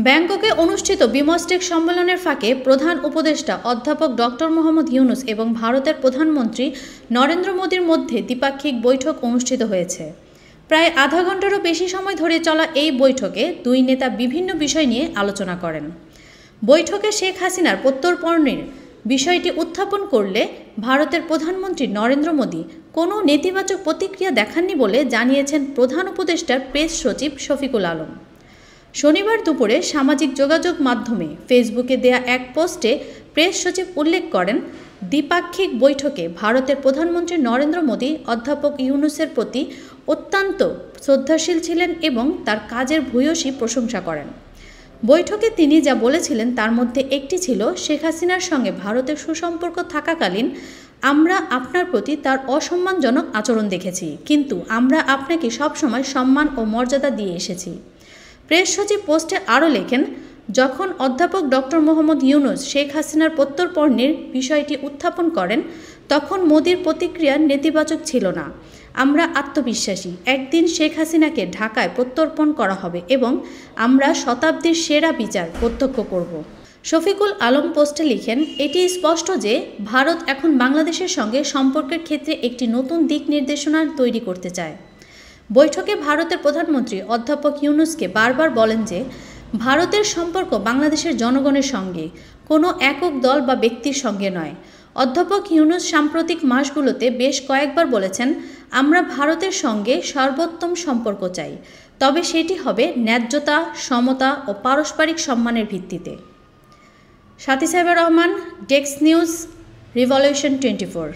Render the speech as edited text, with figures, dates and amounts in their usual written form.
ব্যাংককে অনুষ্ঠিত বিমস্টেক সম্মেলনের ফাঁকে প্রধান উপদেষ্টা অধ্যাপক ডক্টর মোহাম্মদ ইউনূস এবং ভারতের প্রধানমন্ত্রী নরেন্দ্র মোদীর মধ্যে দ্বিপাক্ষিক বৈঠক অনুষ্ঠিত হয়েছে। প্রায় আধা ঘন্টারও বেশি সময় ধরে চলা এই বৈঠকে দুই নেতা বিভিন্ন বিষয় নিয়ে আলোচনা করেন। বৈঠকে শেখ হাসিনার প্রত্যর্পণের বিষয়টি উত্থাপন করলে ভারতের প্রধানমন্ত্রী নরেন্দ্র মোদী কোনো নেতিবাচক প্রতিক্রিয়া দেখাননি বলে জানিয়েছেন প্রধান উপদেষ্টার প্রেস সচিব শফিকুল আলম। শনিবার দুপুরে সামাজিক যোগাযোগ মাধ্যমে ফেসবুকে দেয়া এক পোস্টে প্রেস সচিব উল্লেখ করেন, দ্বিপাক্ষিক বৈঠকে ভারতের প্রধানমন্ত্রী নরেন্দ্র মোদী অধ্যাপক ইউনূসের প্রতি অত্যন্ত শ্রদ্ধাশীল ছিলেন এবং তার কাজের ভূয়সী প্রশংসা করেন। বৈঠকে তিনি যা বলেছিলেন তার মধ্যে একটি ছিল, শেখ হাসিনার সঙ্গে ভারতের সুসম্পর্ক থাকাকালীন আমরা আপনার প্রতি তার অসম্মানজনক আচরণ দেখেছি, কিন্তু আমরা আপনাকে সবসময় সম্মান ও মর্যাদা দিয়ে এসেছি। প্রেস সচিব পোস্টে আরও লেখেন, যখন অধ্যাপক ডক্টর মোহাম্মদ ইউনূস শেখ হাসিনার প্রত্যর্পণের বিষয়টি উত্থাপন করেন তখন মোদির প্রতিক্রিয়া নেতিবাচক ছিল না। আমরা আত্মবিশ্বাসী, একদিন শেখ হাসিনাকে ঢাকায় প্রত্যর্পণ করা হবে এবং আমরা শতাব্দীর সেরা বিচার প্রত্যক্ষ করব। শফিকুল আলম পোস্টে লিখেন, এটি স্পষ্ট যে ভারত এখন বাংলাদেশের সঙ্গে সম্পর্কের ক্ষেত্রে একটি নতুন দিক নির্দেশনা তৈরি করতে চায়। বৈঠকে ভারতের প্রধানমন্ত্রী অধ্যাপক ইউনূসকে বারবার বলেন যে ভারতের সম্পর্ক বাংলাদেশের জনগণের সঙ্গে, কোনো একক দল বা ব্যক্তির সঙ্গে নয়। অধ্যাপক ইউনূস সাম্প্রতিক মাসগুলোতে বেশ কয়েকবার বলেছেন, আমরা ভারতের সঙ্গে সর্বোত্তম সম্পর্ক চাই, তবে সেটি হবে ন্যায্যতা, সমতা ও পারস্পরিক সম্মানের ভিত্তিতে। সাথী সাহেবা রহমান, ডেস্ক নিউজ, রিভলিউশন 24।